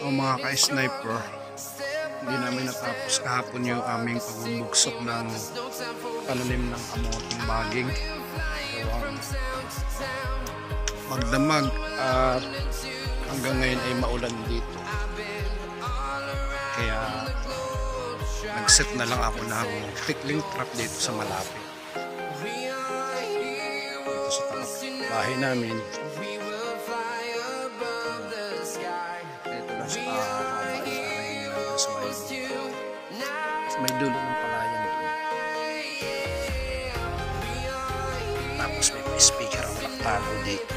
O mga ka-sniper, hindi namin natapos kahapon yung aming pagbubugsok ng pananim ng kamoting baging. Magdamag at hanggang ngayon ay maulan dito. Kaya nag-set na lang ako ng tickling trap dito sa malapit. Dito sa tapat bahay namin. May dulo ng palayan doon. Tapos may speaker ang laktago dito.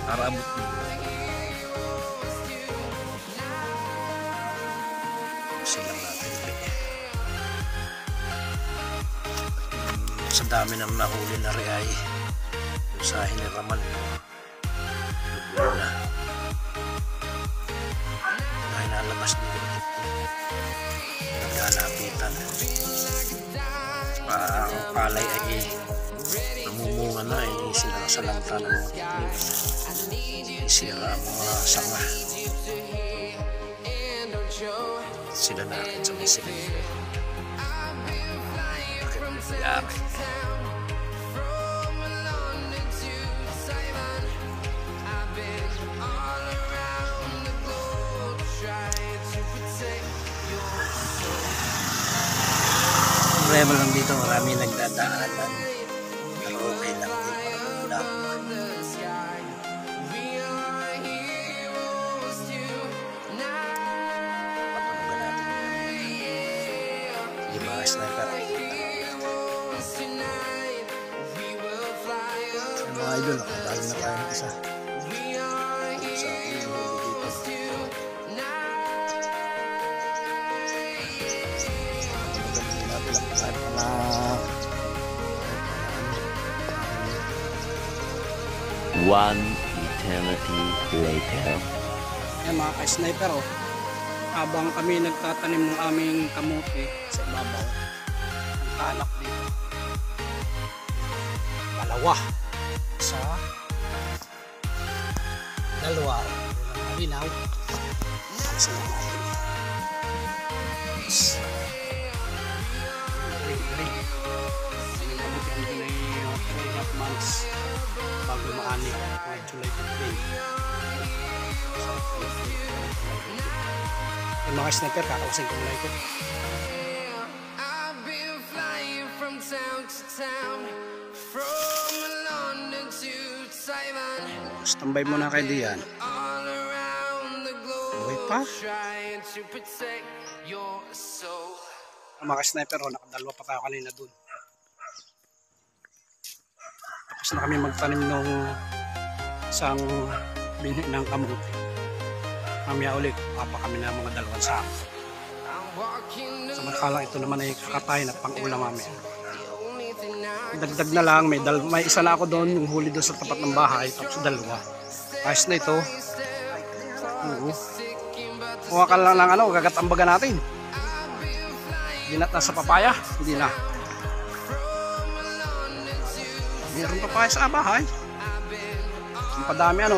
Para abot mo. Silang natin ulit. Sa dami ng nahuli na riay sa hiniraman mo. Lubulo na. Nalabas dito nagkalapitan. Ang palay ay namumunga na, sinasalanta ng mga tikling, isira ang mga sanga. Sila nakit sa may silid. Bakit nangyari? Problema lang dito, marami nagdadaanan. Pero okay lang din para magulang. Patunugan natin. Sige mga sniper. Mga idol, nakadali na tayo ng isa. Sa ating huli dito. One eternity later. Yan mga ka-sniper, habang kami nagtatanim ng aming kamote sa ibabaw, ang kalak dito, dalawa sa dalawa malinaw sa natin. Months bago maani July 15. Yung mga sniper kakalasin ko muna ito. Standby muna kayo diyan. Buhay pa mga sniper, nakadalawa pa tayo kanina dun. Tapos na kami magtanim ng isang binhi ng kamote. Mamaya ulit papa kami na mga dalawang sako. Samantalang ito naman ay kakatayin at pang-ulam mamaya. Dagdag na lang, may isa na ako doon, yung huli doon sa tapat ng bahay, tapos dalawa. Ayos na ito. Kuha ka lang ng gagatambagan natin. Hindi na sa papaya, hindi na. Meron papaya sa bahay. Ang padami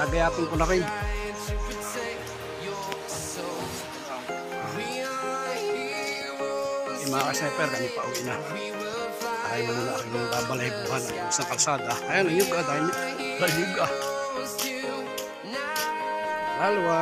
gagayatin ko na rin. Mga ka-sniper, kami pa uwi na. Ayaw mo muna aking babalaybuhan ang isang kalsada. Ayan, ang yuga, dahil yuga. Lalwa.